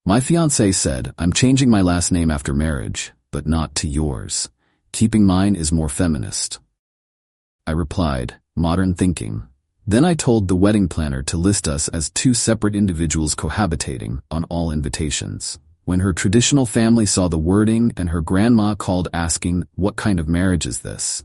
My fiancé said, I'm changing my last name after marriage, but not to yours. Keeping mine is more feminist. I replied, modern thinking. Then I told the wedding planner to list us as two separate individuals cohabitating on all invitations. When her traditional family saw the wording and her grandma called asking, what kind of marriage is this?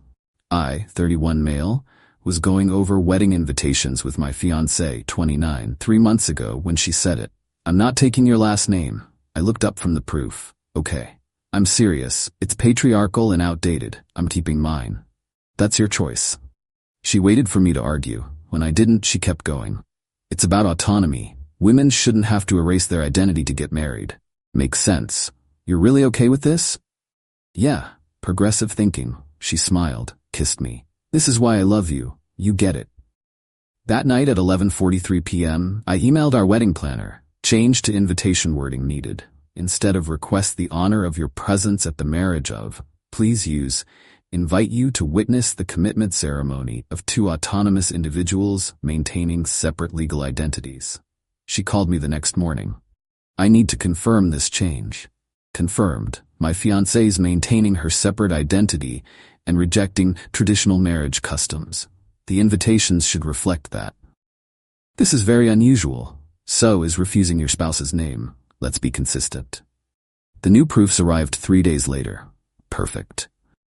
I, 31 male, was going over wedding invitations with my fiancé, 29, 3 months ago when she said it. I'm not taking your last name. I looked up from the proof. Okay. I'm serious. It's patriarchal and outdated. I'm keeping mine. That's your choice. She waited for me to argue. When I didn't, she kept going. It's about autonomy. Women shouldn't have to erase their identity to get married. Makes sense. You're really okay with this? Yeah. Progressive thinking. She smiled, kissed me. This is why I love you. You get it. That night at 11:43 p.m., I emailed our wedding planner. Change to invitation wording needed. Instead of request the honor of your presence at the marriage of, please use, invite you to witness the commitment ceremony of two autonomous individuals maintaining separate legal identities. She called me the next morning. I need to confirm this change. Confirmed. My fiancé's maintaining her separate identity and rejecting traditional marriage customs. The invitations should reflect that. This is very unusual. So is refusing your spouse's name. Let's be consistent. The new proofs arrived 3 days later. Perfect.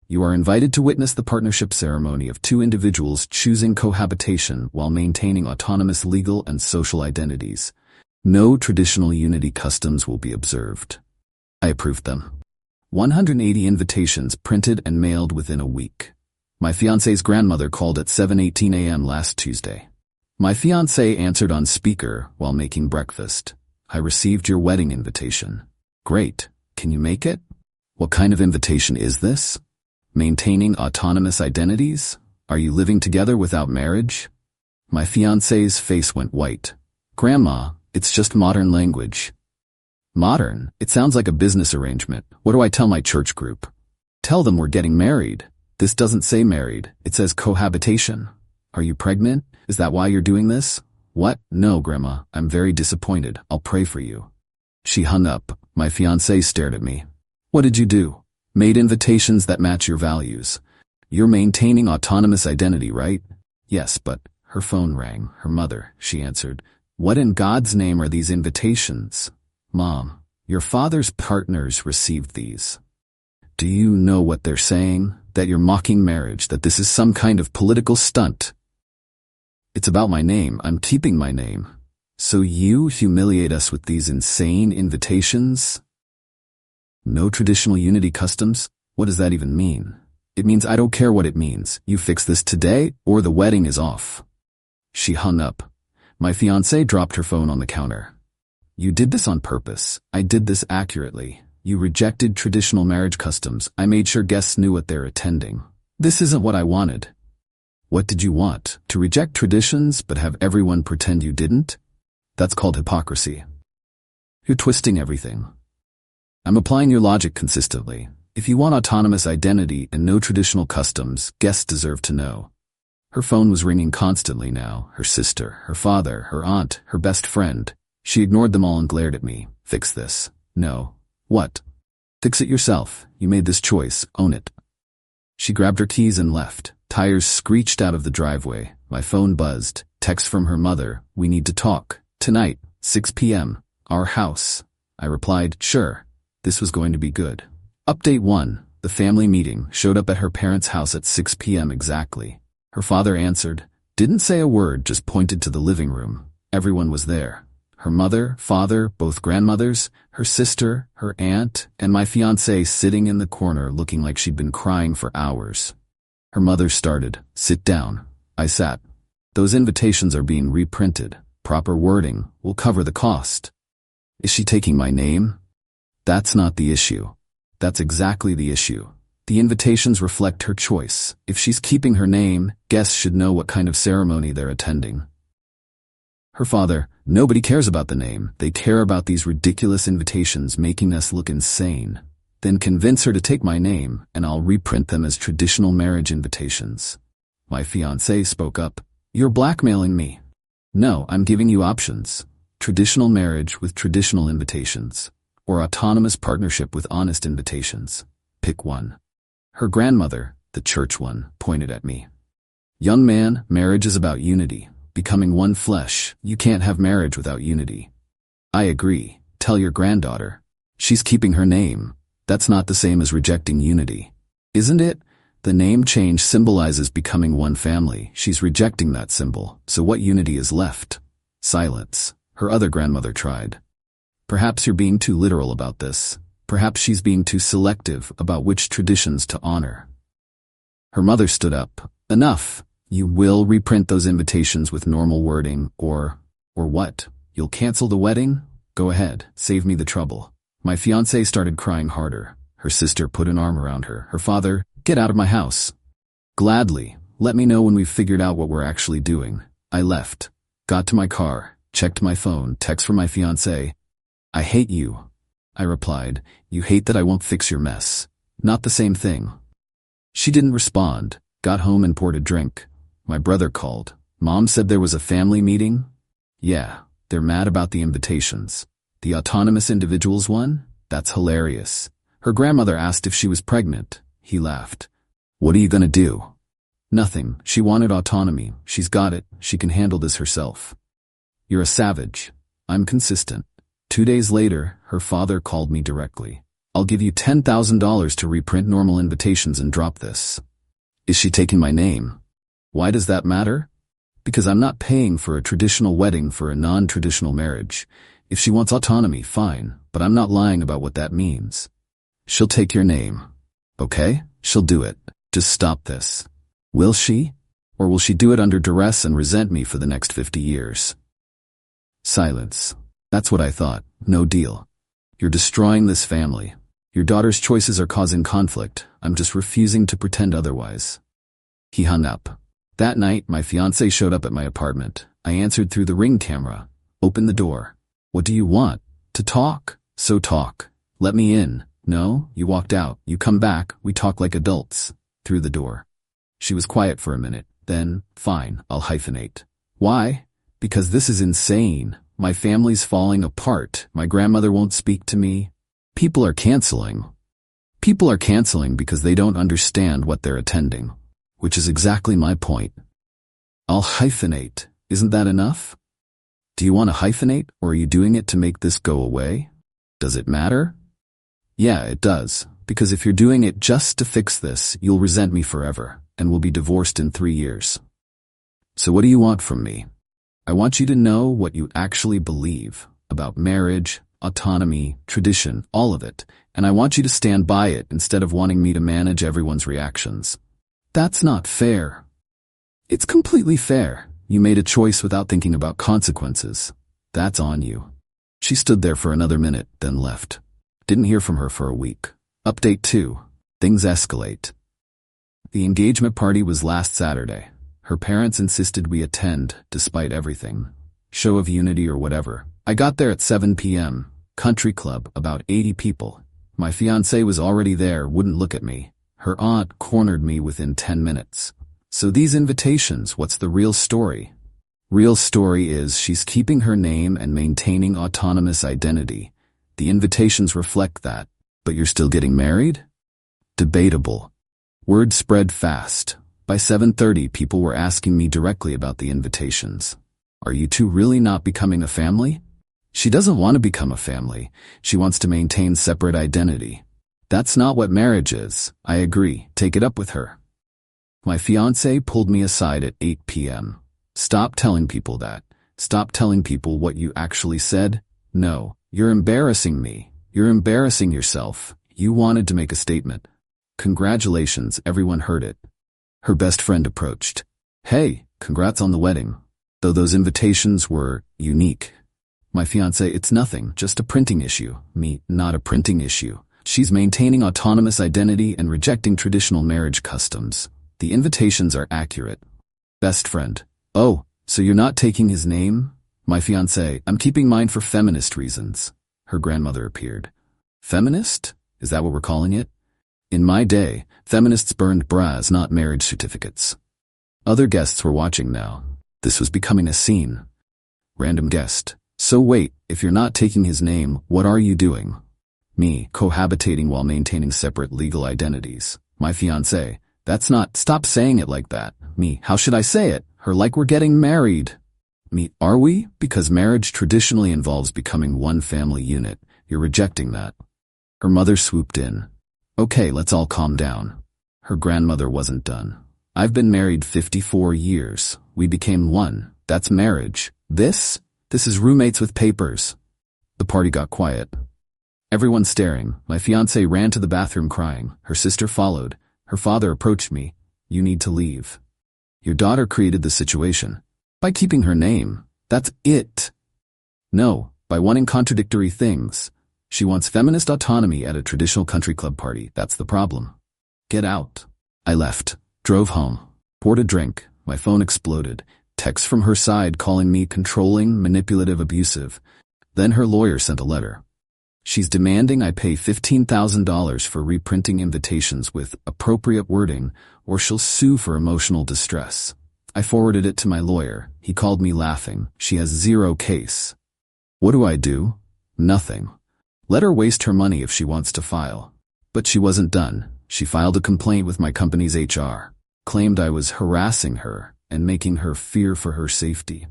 You are invited to witness the partnership ceremony of two individuals choosing cohabitation while maintaining autonomous legal and social identities. No traditional unity customs will be observed. I approved them. 180 invitations printed and mailed within a week. My fiancé's grandmother called at 7:18 a.m. last Tuesday. My fiancé answered on speaker while making breakfast. I received your wedding invitation. Great. Can you make it? What kind of invitation is this? Maintaining autonomous identities? Are you living together without marriage? My fiancé's face went white. Grandma, it's just modern language. Modern? It sounds like a business arrangement. What do I tell my church group? Tell them we're getting married. This doesn't say married. It says cohabitation. Are you pregnant? Is that why you're doing this? What? No, Grandma. I'm very disappointed. I'll pray for you. She hung up. My fiancé stared at me. What did you do? Made invitations that match your values. You're maintaining autonomous identity, right? Yes, but her phone rang. Her mother, she answered. What in God's name are these invitations? Mom, your father's partners received these. Do you know what they're saying? That you're mocking marriage, that this is some kind of political stunt. It's about my name. I'm keeping my name. So you humiliate us with these insane invitations? No traditional unity customs? What does that even mean? It means I don't care what it means. You fix this today or the wedding is off. She hung up. My fiancé dropped her phone on the counter. You did this on purpose. I did this accurately. You rejected traditional marriage customs. I made sure guests knew what they're attending. This isn't what I wanted. What did you want? To reject traditions but have everyone pretend you didn't? That's called hypocrisy. You're twisting everything. I'm applying your logic consistently. If you want autonomous identity and no traditional customs, guests deserve to know. Her phone was ringing constantly now. Her sister, her father, her aunt, her best friend. She ignored them all and glared at me. Fix this. No. What? Fix it yourself. You made this choice. Own it. She grabbed her keys and left. Tires screeched out of the driveway. My phone buzzed. Text from her mother. We need to talk. Tonight, 6 p.m. Our house. I replied, sure. This was going to be good. Update 1. The family meeting showed up at her parents' house at 6 p.m. exactly. Her father answered. Didn't say a word, just pointed to the living room. Everyone was there. Her mother, father, both grandmothers, her sister, her aunt, and my fiancé sitting in the corner looking like she'd been crying for hours. Her mother started. Sit down. I sat. Those invitations are being reprinted. Proper wording will cover the cost. Is she taking my name? That's not the issue. That's exactly the issue. The invitations reflect her choice. If she's keeping her name, guests should know what kind of ceremony they're attending. Her father, nobody cares about the name. They care about these ridiculous invitations making us look insane. Then convince her to take my name, and I'll reprint them as traditional marriage invitations. My fiancé spoke up. You're blackmailing me. No, I'm giving you options. traditional marriage with traditional invitations, or autonomous partnership with honest invitations. Pick one. Her grandmother, the church one, pointed at me. Young man, marriage is about unity, becoming one flesh. You can't have marriage without unity. I agree. Tell your granddaughter. She's keeping her name. That's not the same as rejecting unity. Isn't it? The name change symbolizes becoming one family. She's rejecting that symbol, so what unity is left? Silence. Her other grandmother tried. Perhaps you're being too literal about this. Perhaps she's being too selective about which traditions to honor. Her mother stood up. Enough. You will reprint those invitations with normal wording, or what? You'll cancel the wedding? Go ahead, save me the trouble. My fiancé started crying harder. Her sister put an arm around her. Her father, get out of my house. Gladly, let me know when we've figured out what we're actually doing. I left, got to my car, checked my phone, text from my fiancé. I hate you. I replied, you hate that I won't fix your mess. Not the same thing. She didn't respond, got home and poured a drink. My brother called. Mom said there was a family meeting? Yeah, they're mad about the invitations. The autonomous individuals one? That's hilarious. Her grandmother asked if she was pregnant. He laughed. What are you gonna do? Nothing. She wanted autonomy. She's got it. She can handle this herself. You're a savage. I'm consistent. 2 days later, her father called me directly. I'll give you $10,000 to reprint normal invitations and drop this. Is she taking my name? Why does that matter? Because I'm not paying for a traditional wedding for a non-traditional marriage. If she wants autonomy, fine, but I'm not lying about what that means. She'll take your name. Okay? She'll do it. Just stop this. Will she? Or will she do it under duress and resent me for the next 50 years? Silence. That's what I thought. No deal. You're destroying this family. Your daughter's choices are causing conflict. I'm just refusing to pretend otherwise. He hung up. That night, my fiancé showed up at my apartment. I answered through the Ring camera. Open the door. What do you want? To talk? So talk. Let me in. No, you walked out. You come back. We talk like adults. Through the door. She was quiet for a minute. Then, fine, I'll hyphenate. Why? Because this is insane. My family's falling apart. My grandmother won't speak to me. People are canceling. People are canceling because they don't understand what they're attending. Which is exactly my point. I'll hyphenate. Isn't that enough? Do you want to hyphenate, or are you doing it to make this go away? Does it matter? Yeah, it does. Because if you're doing it just to fix this, you'll resent me forever, and we'll be divorced in 3 years. So what do you want from me? I want you to know what you actually believe about marriage, autonomy, tradition, all of it, and I want you to stand by it instead of wanting me to manage everyone's reactions. That's not fair. It's completely fair. You made a choice without thinking about consequences. That's on you. She stood there for another minute, then left. Didn't hear from her for a week. Update 2. Things escalate. The engagement party was last Saturday. Her parents insisted we attend, despite everything. Show of unity or whatever. I got there at 7 p.m. Country club, about 80 people. My fiancé was already there, wouldn't look at me. Her aunt cornered me within 10 minutes. So these invitations, what's the real story? Real story is she's keeping her name and maintaining autonomous identity. The invitations reflect that. But you're still getting married? Debatable. Word spread fast. By 7:30, people were asking me directly about the invitations. Are you two really not becoming a family? She doesn't want to become a family. She wants to maintain separate identity. That's not what marriage is. I agree. Take it up with her. My fiancé pulled me aside at 8 p.m. Stop telling people that. Stop telling people what you actually said. No, you're embarrassing me. You're embarrassing yourself. You wanted to make a statement. Congratulations, everyone heard it. Her best friend approached. Hey, congrats on the wedding. Though those invitations were unique. My fiancé, it's nothing, just a printing issue. Me, not a printing issue. She's maintaining autonomous identity and rejecting traditional marriage customs. The invitations are accurate. Best friend. Oh, so you're not taking his name? My fiancé, I'm keeping mine for feminist reasons. Her grandmother appeared. Feminist? Is that what we're calling it? In my day, feminists burned bras, not marriage certificates. Other guests were watching now. This was becoming a scene. Random guest. So wait, if you're not taking his name, what are you doing? Me, cohabitating while maintaining separate legal identities. My fiancé. That's not, stop saying it like that. Me, how should I say it? Her, like we're getting married. Me, are we? Because marriage traditionally involves becoming one family unit. You're rejecting that. Her mother swooped in. Okay, let's all calm down. Her grandmother wasn't done. I've been married 54 years. We became one. That's marriage. This is roommates with papers. The party got quiet. Everyone staring. My fiancé ran to the bathroom crying. Her sister followed. Her father approached me. You need to leave. Your daughter created the situation. By keeping her name. That's it. No, by wanting contradictory things. She wants feminist autonomy at a traditional country club party. That's the problem. Get out. I left. Drove home. Poured a drink. My phone exploded. Texts from her side calling me controlling, manipulative, abusive. Then her lawyer sent a letter. She's demanding I pay $15,000 for reprinting invitations with appropriate wording, or she'll sue for emotional distress. I forwarded it to my lawyer. He called me laughing. She has zero case. What do? Nothing. Let her waste her money if she wants to file. But she wasn't done. She filed a complaint with my company's HR. Claimed I was harassing her and making her fear for her safety.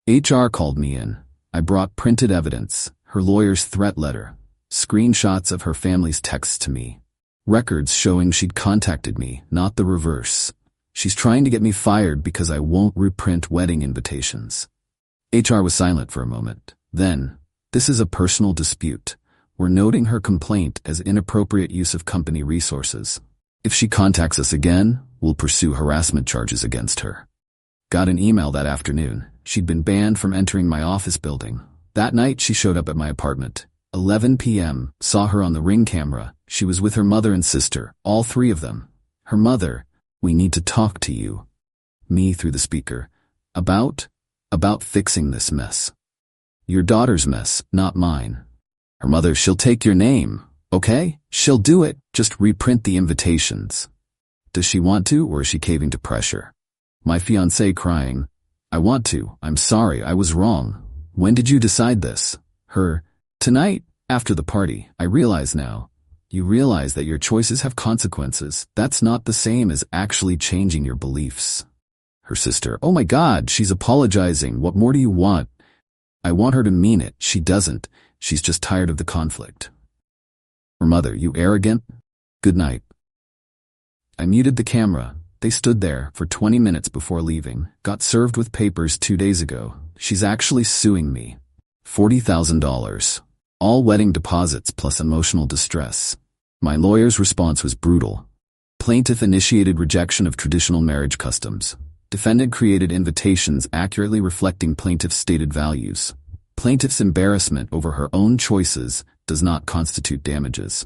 HR called me in. I brought printed evidence, her lawyer's threat letter, screenshots of her family's texts to me, records showing she'd contacted me, not the reverse. She's trying to get me fired because I won't reprint wedding invitations. HR was silent for a moment. Then, this is a personal dispute. We're noting her complaint as inappropriate use of company resources. If she contacts us again, we'll pursue harassment charges against her. Got an email that afternoon. She'd been banned from entering my office building. That night, she showed up at my apartment. 11 p.m., saw her on the Ring camera. She was with her mother and sister, all three of them. Her mother, we need to talk to you. Me through the speaker. About fixing this mess. Your daughter's mess, not mine. Her mother, she'll take your name, okay? She'll do it, just reprint the invitations. Does she want to, or is she caving to pressure? My fiancé crying. I want to, I'm sorry, I was wrong. When did you decide this? Her, tonight, after the party, I realize now. You realize that your choices have consequences. That's not the same as actually changing your beliefs. Her sister, oh my God, she's apologizing. What more do you want? I want her to mean it. She doesn't. She's just tired of the conflict. Her mother, you arrogant? Good night. I muted the camera. They stood there for 20 minutes before leaving. Got served with papers 2 days ago. She's actually suing me. $40,000. All wedding deposits plus emotional distress. My lawyer's response was brutal. Plaintiff initiated rejection of traditional marriage customs. Defendant created invitations accurately reflecting plaintiff's stated values. Plaintiff's embarrassment over her own choices does not constitute damages.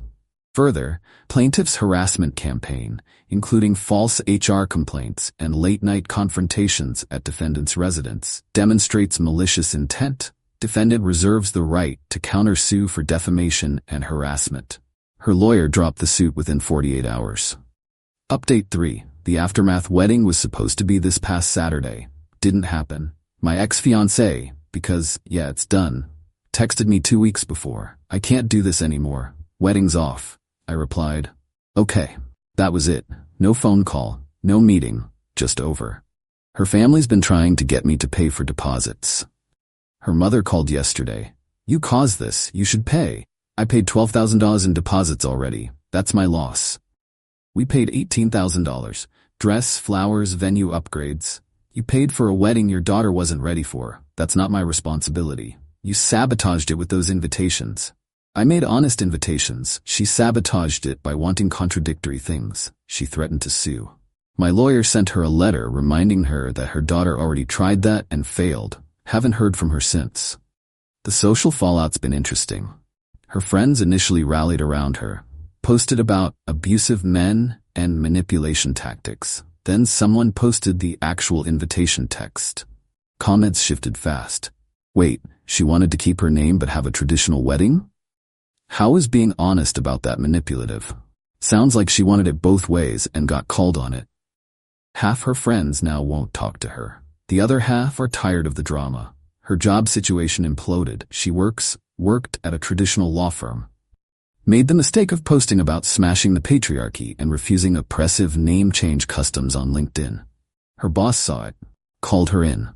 Further, plaintiff's harassment campaign, including false HR complaints and late-night confrontations at defendant's residence, demonstrates malicious intent. Defendant reserves the right to countersue for defamation and harassment. Her lawyer dropped the suit within 48 hours. Update 3. The aftermath wedding was supposed to be this past Saturday. Didn't happen. My ex-fiancé, because, yeah, it's done, texted me 2 weeks before. I can't do this anymore. Wedding's off. I replied. Okay. That was it. No phone call, no meeting, just over. Her family's been trying to get me to pay for deposits. Her mother called yesterday. You caused this, you should pay. I paid $12,000 in deposits already. That's my loss. We paid $18,000. Dress, flowers, venue upgrades. You paid for a wedding your daughter wasn't ready for. That's not my responsibility. You sabotaged it with those invitations. I made honest invitations. She sabotaged it by wanting contradictory things. She threatened to sue. My lawyer sent her a letter reminding her that her daughter already tried that and failed. Haven't heard from her since. The social fallout's been interesting. Her friends initially rallied around her, posted about abusive men and manipulation tactics. Then someone posted the actual invitation text. Comments shifted fast. Wait, she wanted to keep her name but have a traditional wedding? How is being honest about that manipulative? Sounds like she wanted it both ways and got called on it. Half her friends now won't talk to her. The other half are tired of the drama. Her job situation imploded. She worked at a traditional law firm. Made the mistake of posting about smashing the patriarchy and refusing oppressive name change customs on LinkedIn. Her boss saw it, called her in.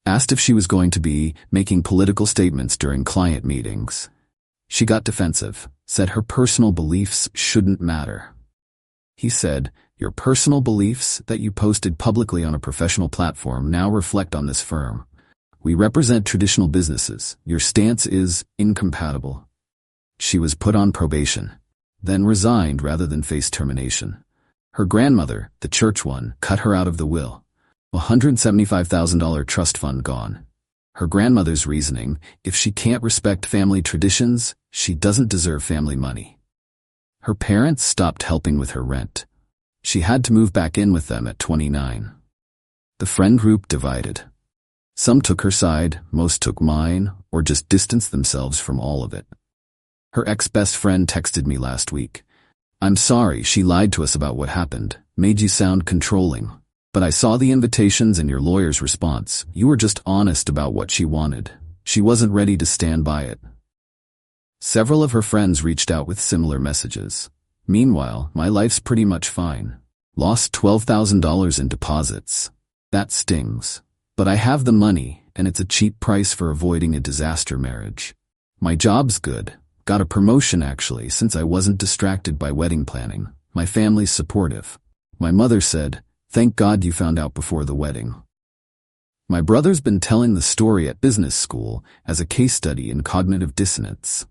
Asked if she was going to be making political statements during client meetings. She got defensive, said her personal beliefs shouldn't matter. He said, "Your personal beliefs that you posted publicly on a professional platform now reflect on this firm. We represent traditional businesses. Your stance is incompatible." She was put on probation, then resigned rather than face termination. Her grandmother, the church one, cut her out of the will. $175,000 trust fund gone. Her grandmother's reasoning, if she can't respect family traditions, she doesn't deserve family money. Her parents stopped helping with her rent. She had to move back in with them at 29. The friend group divided. Some took her side, most took mine, or just distanced themselves from all of it. Her ex-best friend texted me last week. "I'm sorry she lied to us about what happened, made you sound controlling. But I saw the invitations and your lawyer's response. You were just honest about what she wanted. She wasn't ready to stand by it." Several of her friends reached out with similar messages. Meanwhile, my life's pretty much fine. Lost $12,000 in deposits. That stings. But I have the money, and it's a cheap price for avoiding a disaster marriage. My job's good. Got a promotion actually, since I wasn't distracted by wedding planning. My family's supportive. My mother said, "Thank God you found out before the wedding." My brother's been telling the story at business school as a case study in cognitive dissonance.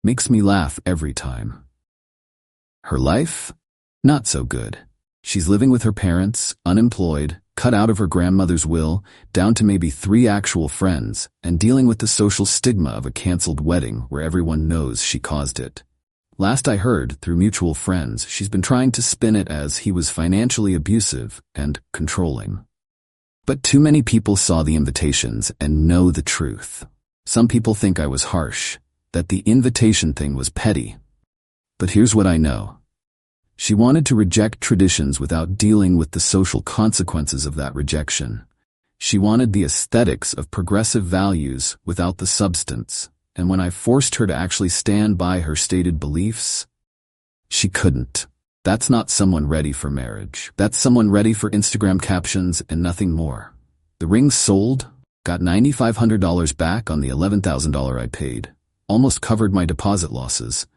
Makes me laugh every time. Her life? Not so good. She's living with her parents, unemployed, cut out of her grandmother's will, down to maybe 3 actual friends, and dealing with the social stigma of a canceled wedding where everyone knows she caused it. Last I heard, through mutual friends, she's been trying to spin it as he was financially abusive and controlling. But too many people saw the invitations and know the truth. Some people think I was harsh, that the invitation thing was petty. But here's what I know. She wanted to reject traditions without dealing with the social consequences of that rejection. She wanted the aesthetics of progressive values without the substance, and when I forced her to actually stand by her stated beliefs, she couldn't. That's not someone ready for marriage. That's someone ready for Instagram captions and nothing more. The ring sold, got $9,500 back on the $11,000 I paid, almost covered my deposit losses.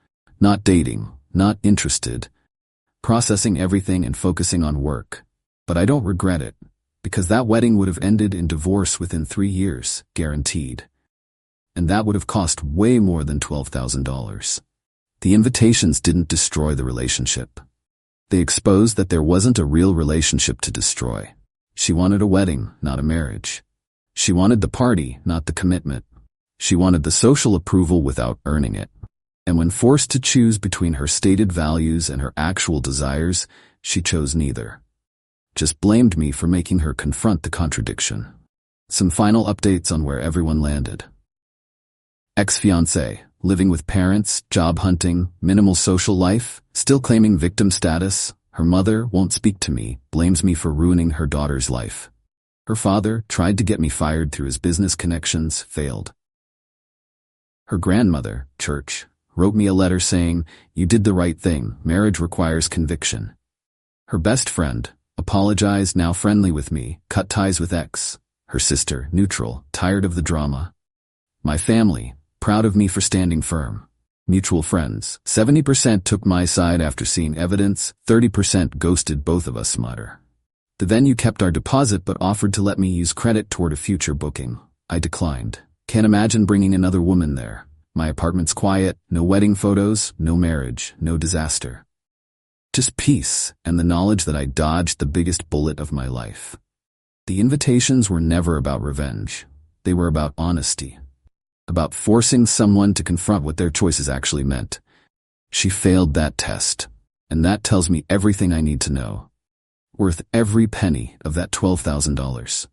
Not dating, not interested. Processing everything and focusing on work. But I don't regret it, because that wedding would have ended in divorce within 3 years, guaranteed. And that would have cost way more than $12,000. The invitations didn't destroy the relationship. They exposed that there wasn't a real relationship to destroy. She wanted a wedding, not a marriage. She wanted the party, not the commitment. She wanted the social approval without earning it. And when forced to choose between her stated values and her actual desires, she chose neither. Just blamed me for making her confront the contradiction. Some final updates on where everyone landed. Ex-fiancé, living with parents, job hunting, minimal social life, still claiming victim status. Her mother won't speak to me, blames me for ruining her daughter's life. Her father tried to get me fired through his business connections, failed. Her grandmother, church, wrote me a letter saying, "You did the right thing, marriage requires conviction." Her best friend, apologized, now friendly with me, cut ties with ex. Her sister, neutral, tired of the drama. My family, proud of me for standing firm. Mutual friends, 70% took my side after seeing evidence, 30% ghosted both of us, mutter. The venue kept our deposit but offered to let me use credit toward a future booking. I declined. Can't imagine bringing another woman there. My apartment's quiet, no wedding photos, no marriage, no disaster. Just peace and the knowledge that I dodged the biggest bullet of my life. The invitations were never about revenge. They were about honesty. About forcing someone to confront what their choices actually meant. She failed that test, and that tells me everything I need to know. Worth every penny of that $12,000.